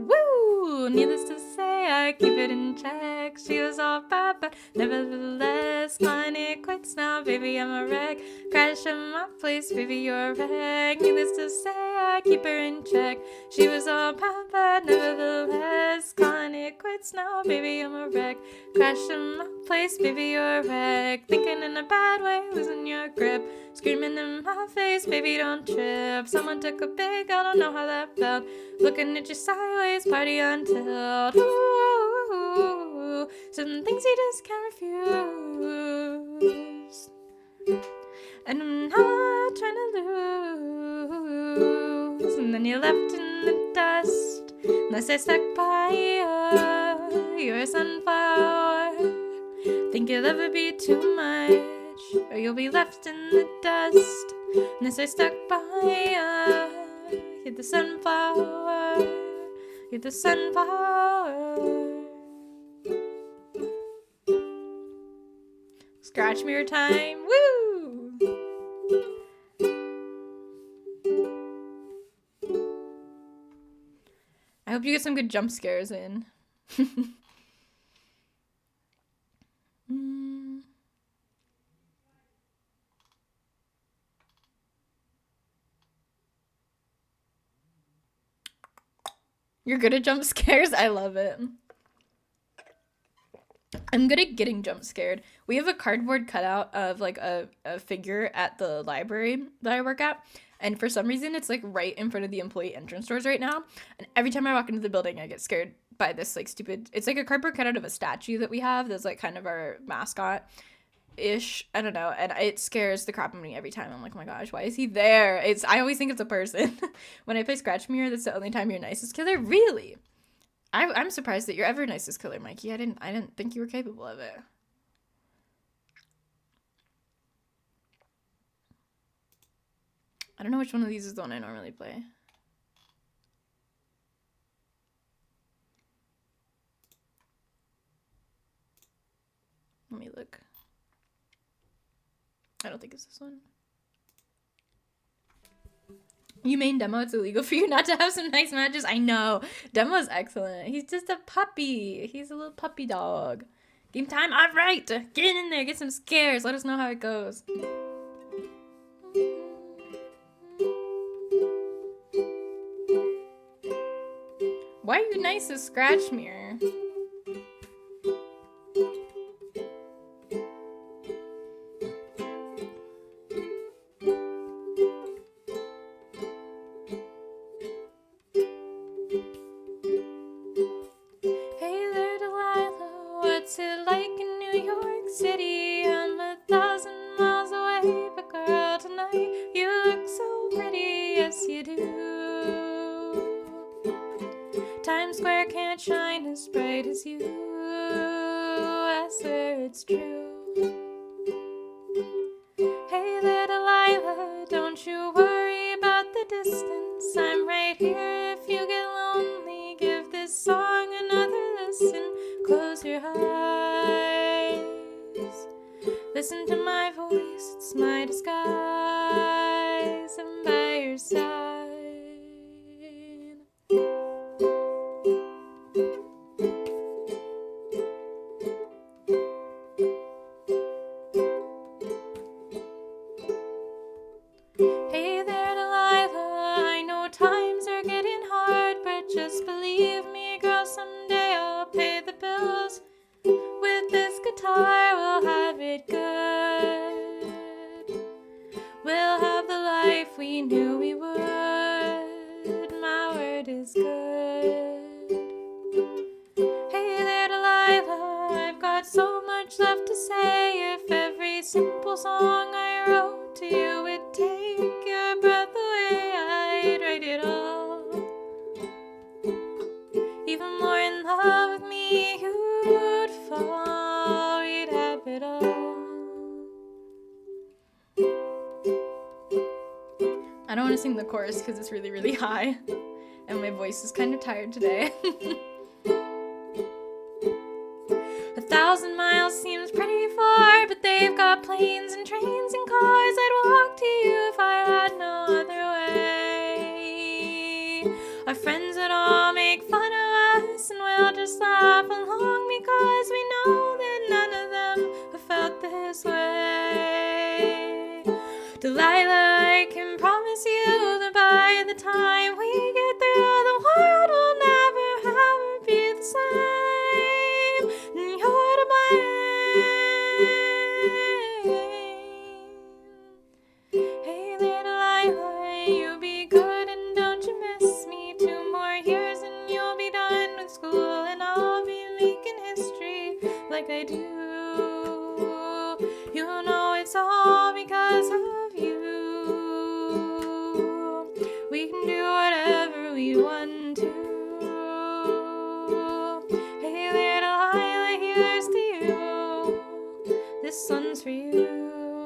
Woo! Needless to say, I keep it in check. She was all bad, but nevertheless, mine it quits now. Baby, I'm a wreck. Crash in my place, baby, you're a wreck. Needless to say, I keep her in check. She was all bad, but nevertheless, mine it quits now. Baby, I'm a wreck. Crash in my place, baby, you're a wreck. Thinking in a bad way, losing your grip. Screaming in my face, baby, don't trip. Someone took a big, I don't know how that felt. Looking at you sideways, party on tilt. Ooh, some things you just can't refuse. And I'm not trying to lose. And then you're left in the dust, unless I stuck by you. You're a sunflower. Think you'll ever be too much. or you'll be left in the dust. Unless I stuck by ya. You're the sunflower. You're the sunflower. Scratch mirror time. Woo! I hope you get some good jump scares in. You're good at jump scares? I love it. I'm good at getting jump scared. We have a cardboard cutout of like a figure at the library that I work at. And for some reason, it's like right in front of the employee entrance doors right now. And every time I walk into the building, I get scared by this like stupid, it's like a cardboard cutout of a statue that we have. That's like kind of our mascot ish. I don't know. And it scares the crap out of me every time. I'm like, oh my gosh, why is he there? I always think it's a person. When I play Scratch Mirror, that's the only time you're nicest killer. Really? I'm surprised that you're ever nicest killer, Mikey. I didn't think you were capable of it. I don't know which one of these is the one I normally play. Let me look. I don't think it's this one. You main demo, it's illegal for you not to have some nice matches. I know. Demo's excellent. He's just a puppy. He's a little puppy dog. Game time? All right. Get in there. Get some scares. Let us know how it goes. Why are you nice as Scratch Mirror? Because it's really, really high and my voice is kind of tired today. 1,000 miles seems pretty far, but they've got planes and trains and cars. I'd walk to you if I had no other way. Our friends would all make fun of us and we'll just laugh along because we know that none of them have felt this way. Delilah, I can promise you that by the time we get there, the world will never ever be the same. And you're to blame. Hey there, Delilah, you be good and don't you miss me. 2 more years and you'll be done with school and I'll be making history like I do. You know it's all because of you. We can do whatever we want to. Hey there, Delilah, here's to you. This one's for you.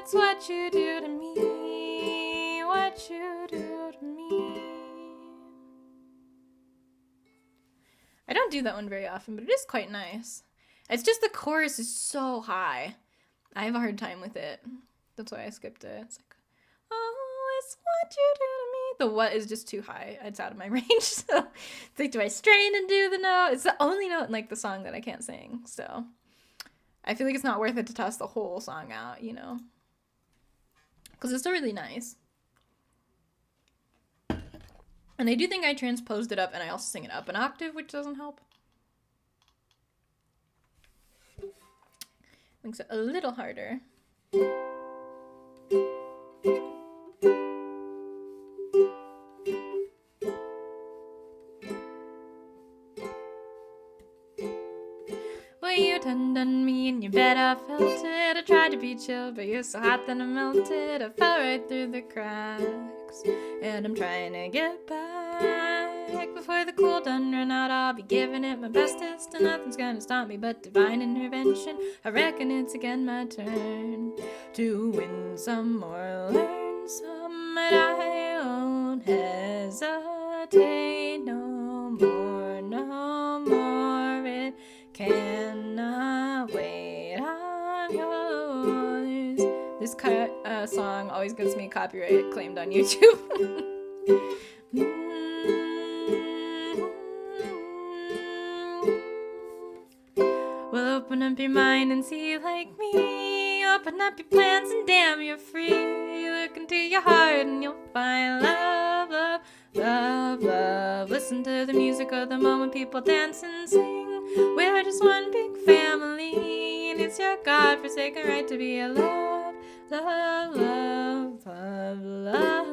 it's what you do to me, what you do to me. I don't do that one very often, but it is quite nice. It's just the chorus is so high. I have a hard time with it. That's why I skipped it. It's like, oh, it's what you do to me. The what is just too high. It's out of my range. So it's like, do I strain and do the note? It's the only note in like the song that I can't sing. So I feel like it's not worth it to toss the whole song out, you know? Because it's still really nice. And I do think I transposed it up and I also sing it up an octave, which doesn't help. Makes it a little harder. Well, you done me and you bet I felt it. I tried to be chill, but you're so hot that I melted. I fell right through the cracks, and I'm trying to get back. Before the cool done run out, I'll be giving it my bestest, and nothing's gonna stop me but divine intervention. I reckon it's again my turn to win some or learn some, but I won't hesitate no more, no more. It cannot wait, I'm yours. This song always gets me copyright claimed on YouTube. Well, open up your mind and see like me. Open up your plans and damn, you're free. Look into your heart and you'll find love, love, love, love. Listen to the music of the moment, people dance and sing. We're just one big family, and it's your God-forsaken right to be a love, love, love, love, love.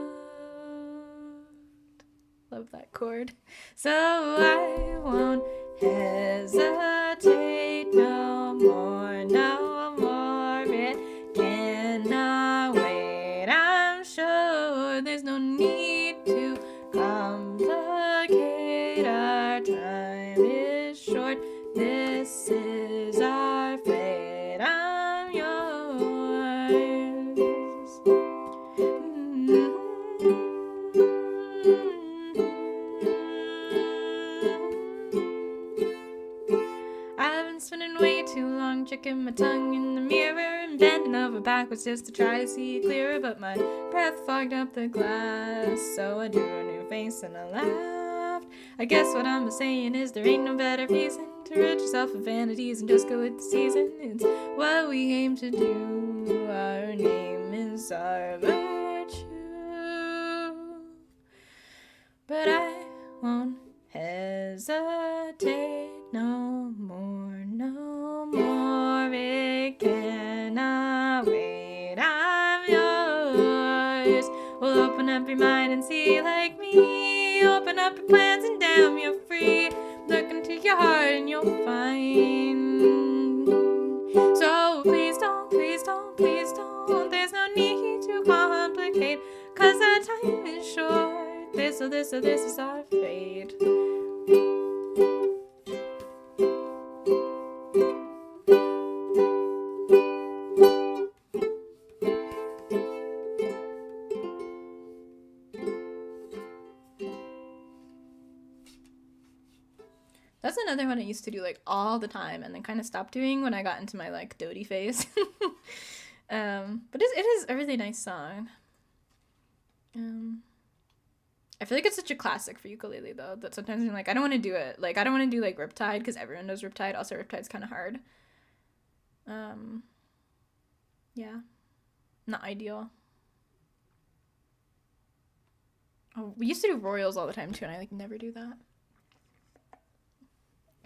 Love that chord. So I won't hesitate no more, no more. It cannot wait. I'm sure there's no need to complicate. Our time is short. This is our fate. I'm yours. I've been spending way too long checking my tongue in the mirror and bending over backwards just to try to see clearer, but my breath fogged up the glass, so I drew a new face and I laughed. I guess what I'm saying is there ain't no better reason to rid yourself of vanities and just go with the season. It's what we aim to do. Our name is our virtue. But I won't hesitate no more, no more. It cannot wait. I'm yours. Well, open up your mind and see like me. Open up your plans and damn, you're free. Look into your heart and you'll find. So please don't, please don't, please don't. There's no need to complicate, 'cause our time is short. This is our fate. That's another one I used to do like all the time and then kind of stopped doing when I got into my like doty phase. But it is a really nice song. I feel like it's such a classic for ukulele though that sometimes I'm like, I don't want to do it. Like I don't want to do like Riptide because everyone knows Riptide. Also, Riptide's kind of hard. Yeah, not ideal. Oh, we used to do Royals all the time too, and I like never do that.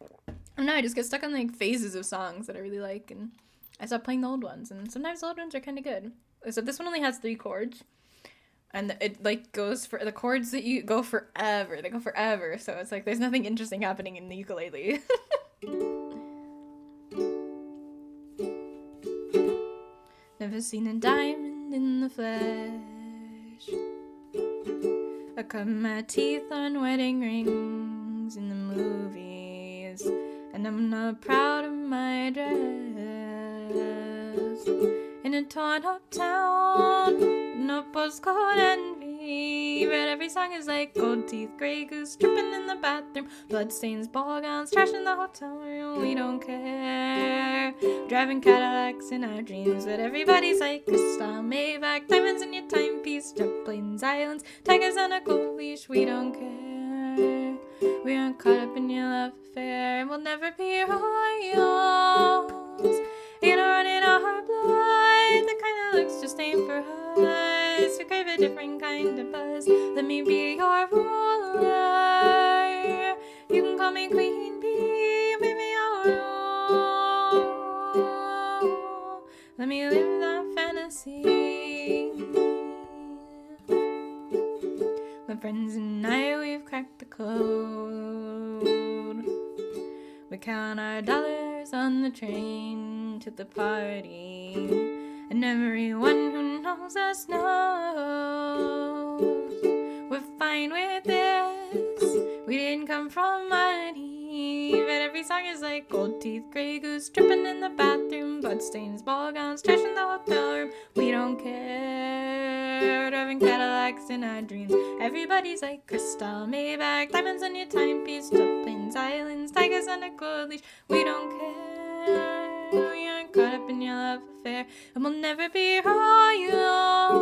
I don't know, I just get stuck on like phases of songs that I really like, and I stop playing the old ones. And sometimes the old ones are kind of good. So this one only has 3 chords. And it, like, goes for... The chords that you go forever. They go forever. So it's like, there's nothing interesting happening in the ukulele. Never seen a diamond in the flesh. I cut my teeth on wedding rings in the movies. And I'm not proud of my dress. in a torn up town. No postcode envy, but every song is like gold teeth, Grey Goose, dripping in the bathroom, bloodstains, ball gowns, trash in the hotel room. We don't care. Driving Cadillacs in our dreams, but everybody's like Crystal, Maybach, diamonds in your timepiece, jet planes, islands, tigers on a gold leash. We don't care. We aren't caught up in your love affair, and we'll never be royals. You know, running our blood, the kind that looks just ain't for us. We crave a different kind of buzz. Let me be your ruler. You can call me Queen Bee, baby, I'll rule. Let me live that fantasy. My friends and I, we've cracked the code. We count our dollars on the train to the party, and everyone who knows us knows we're fine with this. We didn't come from money, but every song is like gold teeth, Grey Goose, dripping in the bathroom, bloodstains, ball gowns, trash in the hotel room. We don't care. Driving Cadillacs in our dreams, everybody's like Crystal, Maybach, diamonds on your timepiece, jet planes, islands, tigers on a gold leash. We don't care. We aren't caught up in your love affair, and we'll never be royals.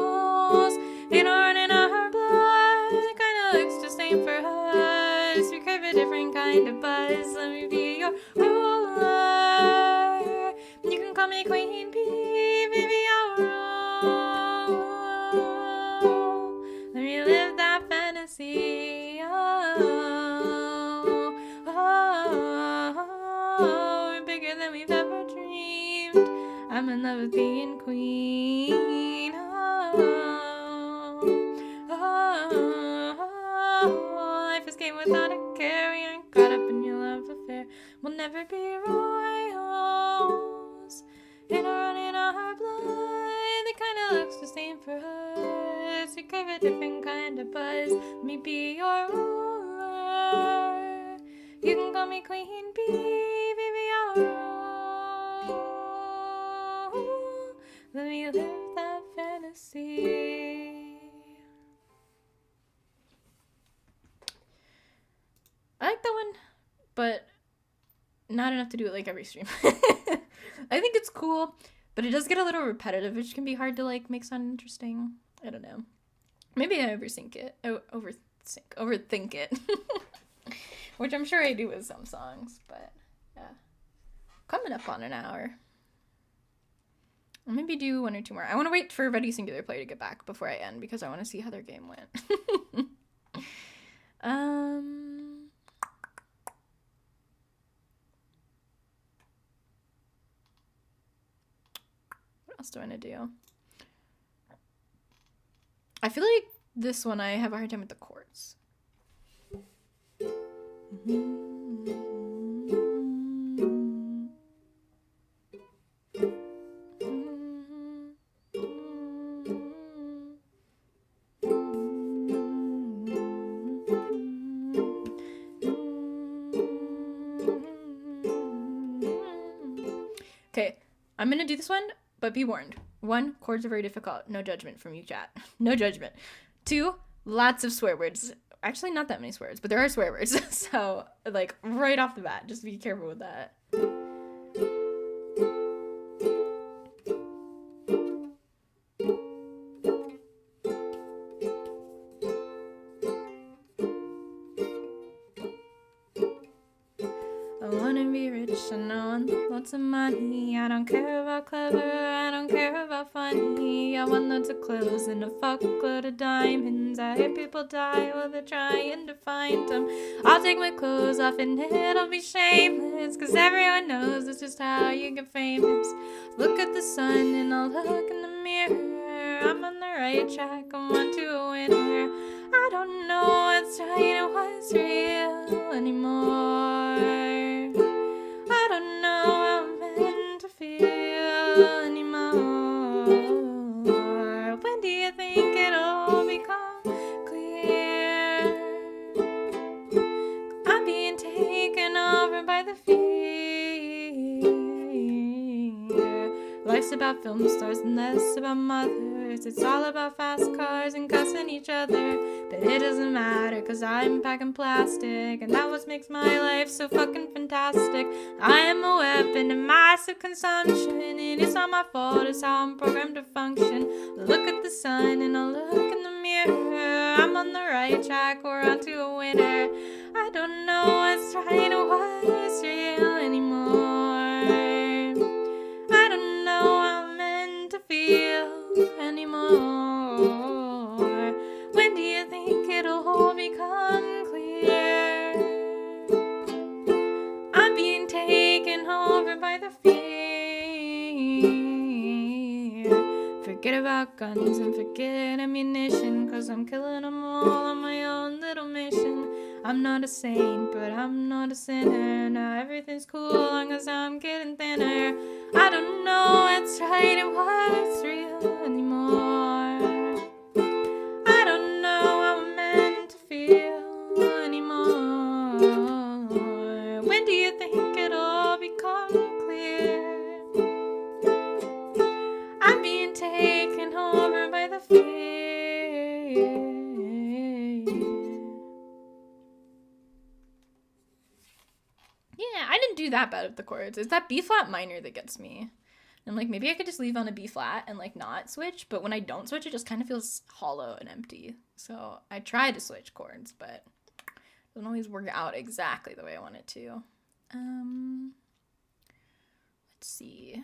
You know, running our blood, the kind of looks just ain't for us. We crave a different kind of buzz. Let me be your ruler. You can call me Queen Bee, baby, I'll rule. Let me live that fantasy. We're bigger than we've ever dreamed. I'm in love with being queen. Life is game without a care. We aren't caught up in your love affair. We'll never be royals. In our blood, the kind of looks the same for us. We crave a different kind of buzz. Let me be your ruler. You can call me Queen Bee, baby, I'll rule. Let me live that fantasy. I like that one, but not enough to do it like every stream. I think it's cool, but it does get a little repetitive, which can be hard to like make sound interesting. I don't know. Maybe I overthink it. Overthink it. Which I'm sure I do with some songs, but yeah. Coming up on an hour. I'll maybe do one or two more. I want to wait for Ready Singular Player to get back before I end because I want to see how their game went. What else do I want to do? I feel like this one I have a hard time with the chords. Okay, I'm gonna do this one, but be warned. 1, chords are very difficult. No judgment from you, chat. No judgment. 2, lots of swear words. Actually, not that many swear words, but there are swear words. So, like, right off the bat, just be careful with that. I wanna be rich and I want lots of money. I don't care about clever, I don't care about funny. I want lots of clothes and a fuckload of diamonds. I hear people die while they're trying to find them. I'll take my clothes off and it'll be shameless, cause everyone knows that's just how you get famous. Look at the sun and I'll look in the mirror. I'm on the right track, I'm on to a winner. I don't know what's right or what's real anymore. I don't know how I'm meant to feel anymore. When do you think it'll become clear? I'm being taken over by the fear. Life's about film stars and less about mothers. It's all about fast cars and cussing each other. But it doesn't matter, cause I'm packing plastic, and that what makes my life so fucking fantastic. I am a weapon of massive consumption, and it's not my fault, it's how I'm programmed to function. Look at the sun and I'll look in the mirror. I'm on the right track, we're on to a winner. I don't know what's right or what's real anymore. I don't know how I'm meant to feel anymore. When do you think it'll all become clear? I'm being taken over by the fear. Forget about guns and forget ammunition, cause I'm killing them all on my own little mission. I'm not a saint, but I'm not a sinner. Now everything's cool long as I'm getting thinner. I don't know what's right and what's real anymore. I don't know how I'm meant to feel anymore. When do you think it'll all become clear? I'm being taken over by the fear. Yeah, I didn't do that bad with the chords. It's that B flat minor that gets me. And like maybe I could just leave on a B flat and like not switch, but when I don't switch, it just kind of feels hollow and empty. So I try to switch chords, but it doesn't always work out exactly the way I want it to. Let's see.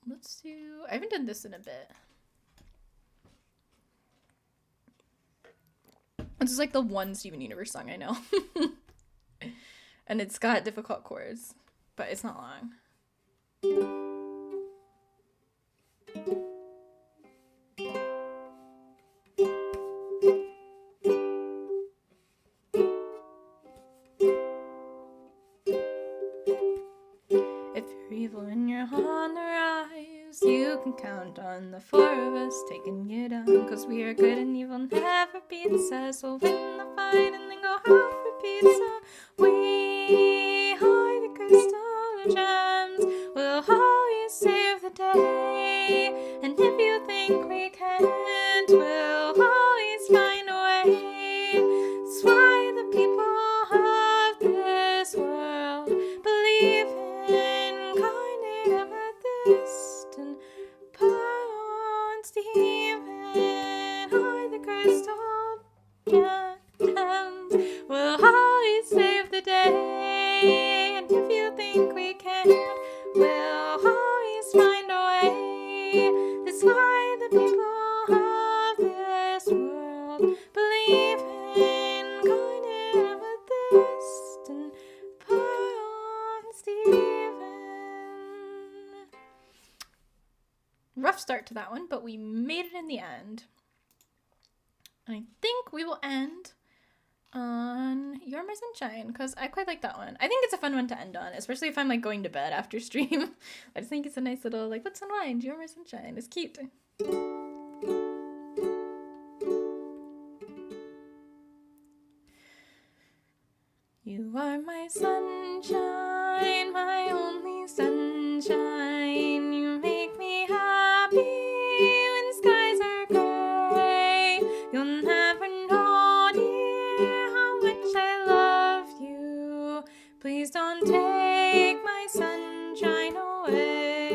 Let's do. I haven't done this in a bit. This is like the one Steven Universe song I know. And it's got difficult chords, but it's not long. If you're evil and you're on the rise, you can count on the four of us taking you down. Cause we are good and evil never beats us. We'll win the fight and then go out for pizza. We are the crystal gems. We'll always save the day. And if you think we can't, we'll always find a way. That's why the people of this world believe in incarnate amethyst and Pawn Stephen are the crystal gems. We'll always save the day, and if you think we can't, we'll always find a way. That's why the people of this world believe in incarnate amethyst and Pawn Stephen. Rough start to that one, but we made it in the end. And I think we will end on You're My Sunshine, because I quite like that one. I think it's a fun one to end on, especially if I'm like going to bed after stream. I just think it's a nice little like, let's unwind. You're My Sunshine. It's cute. You are my sunshine, my only sunshine. You make me happy when skies are gray. You'll never know, dear, how much I love you. Please don't take my sunshine away.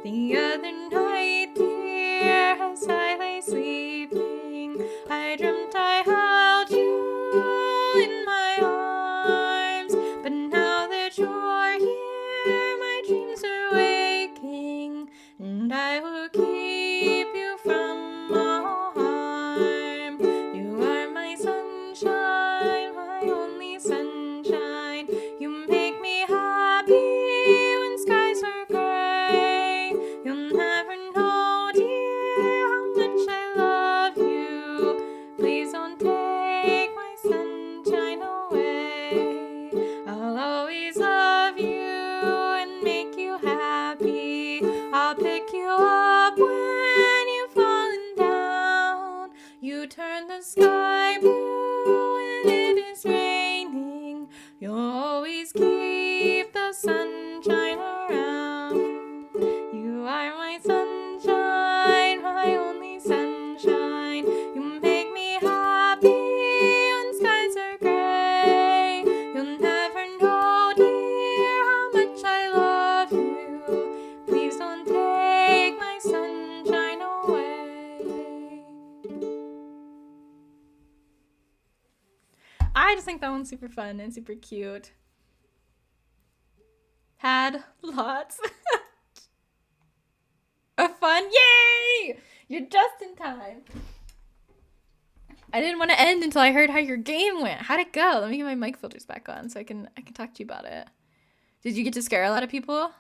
The other night, dear, as I lay sleeping, I dreamt I held you in my arms. But now that you're here, my dreams are waking, and I will keep you from all harm. You are my sunshine, my only sunshine. You make me think that one's super fun and super cute. Had lots of fun. Yay! You're just in time. I didn't want to end until I heard how your game went. How'd it go? Let me get my mic filters back on so I can talk to you about it. Did you get to scare a lot of people?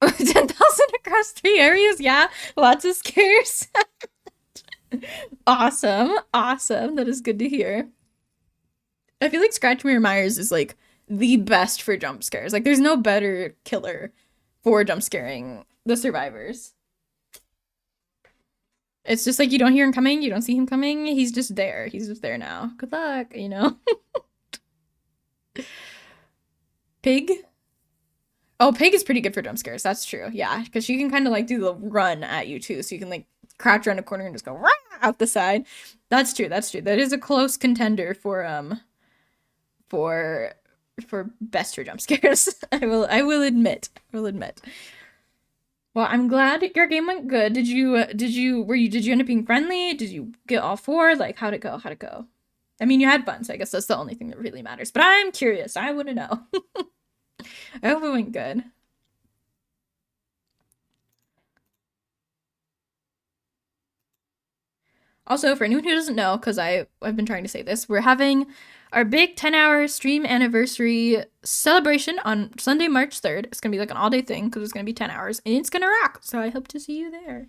10,000 across 3 areas? Yeah, lots of scares. Awesome. Awesome. That is good to hear. I feel like Scratch Mirror Myers is like the best for jump scares. Like there's no better killer for jump scaring the survivors. It's just like you don't hear him coming, you don't see him coming, he's just there. He's just there now. Good luck, you know? Pig? Oh, Pig is pretty good for jump scares. That's true. Yeah, because she can kind of like do the run at you too. So you can like crouch around a corner and just go rah! Out the side. That's true. That's true. That is a close contender for best for jump scares. I will admit. Well, I'm glad your game went good. Did you end up being friendly? Did you get all 4? Like how'd it go? I mean, you had fun, so I guess that's the only thing that really matters. But I'm curious. I want to know. I hope it went good. Also, for anyone who doesn't know, because I've been trying to say this, we're having our big 10-hour stream anniversary celebration on Sunday, March 3rd. It's going to be like an all-day thing because it's going to be 10 hours, and it's going to rock. So I hope to see you there.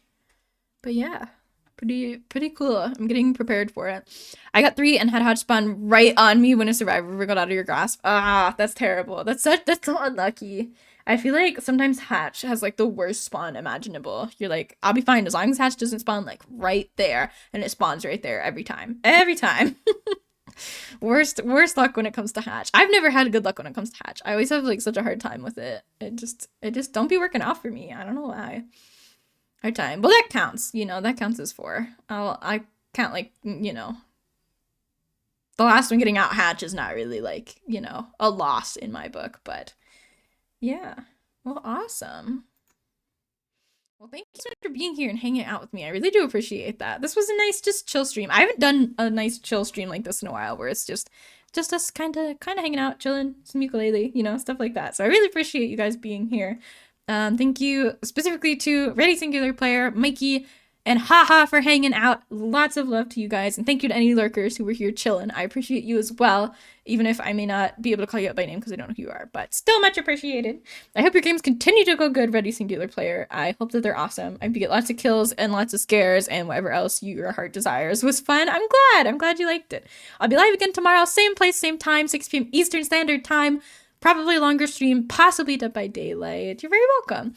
But yeah, pretty cool. I'm getting prepared for it. I got 3 and had Hatch spawn right on me when a survivor wriggled out of your grasp. Ah, that's terrible. That's so unlucky. I feel like sometimes Hatch has like the worst spawn imaginable. You're like, I'll be fine as long as Hatch doesn't spawn like right there, and it spawns right there every time. Every time. worst luck when it comes to Hatch. I've never had good luck when it comes to Hatch. I always have like such a hard time with it. It just don't be working out for me. I don't know why. Hard time. Well, that counts. You know, that counts as 4. I can't like, you know. The last one getting out Hatch is not really like, you know, a loss in my book, but yeah. Well, awesome. Well, thank you so much for being here and hanging out with me. I really do appreciate that. This was a nice, just chill stream. I haven't done a nice chill stream like this in a while, where it's just us kind of hanging out, chilling, some ukulele, you know, stuff like that. So I really appreciate you guys being here. Thank you specifically to Ready Singular Player, Mikey, and Haha for hanging out. Lots of love to you guys, and thank you to any lurkers who were here chilling. I appreciate you as well, even if I may not be able to call you out by name because I don't know who you are, but still much appreciated. I hope your games continue to go good, Ready Singular Player. I hope that they're awesome. I hope you get lots of kills and lots of scares and whatever else your heart desires. It was fun. I'm glad you liked it. I'll be live again tomorrow, same place, same time, 6 p.m. Eastern Standard Time. Probably a longer stream, possibly Dead by Daylight. You're very welcome.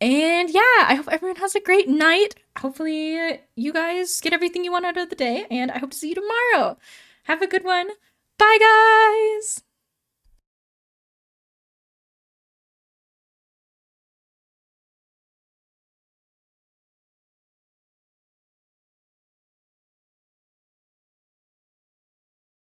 And yeah, I hope everyone has a great night. Hopefully you guys get everything you want out of the day, and I hope to see you tomorrow. Have a good one. Bye, guys!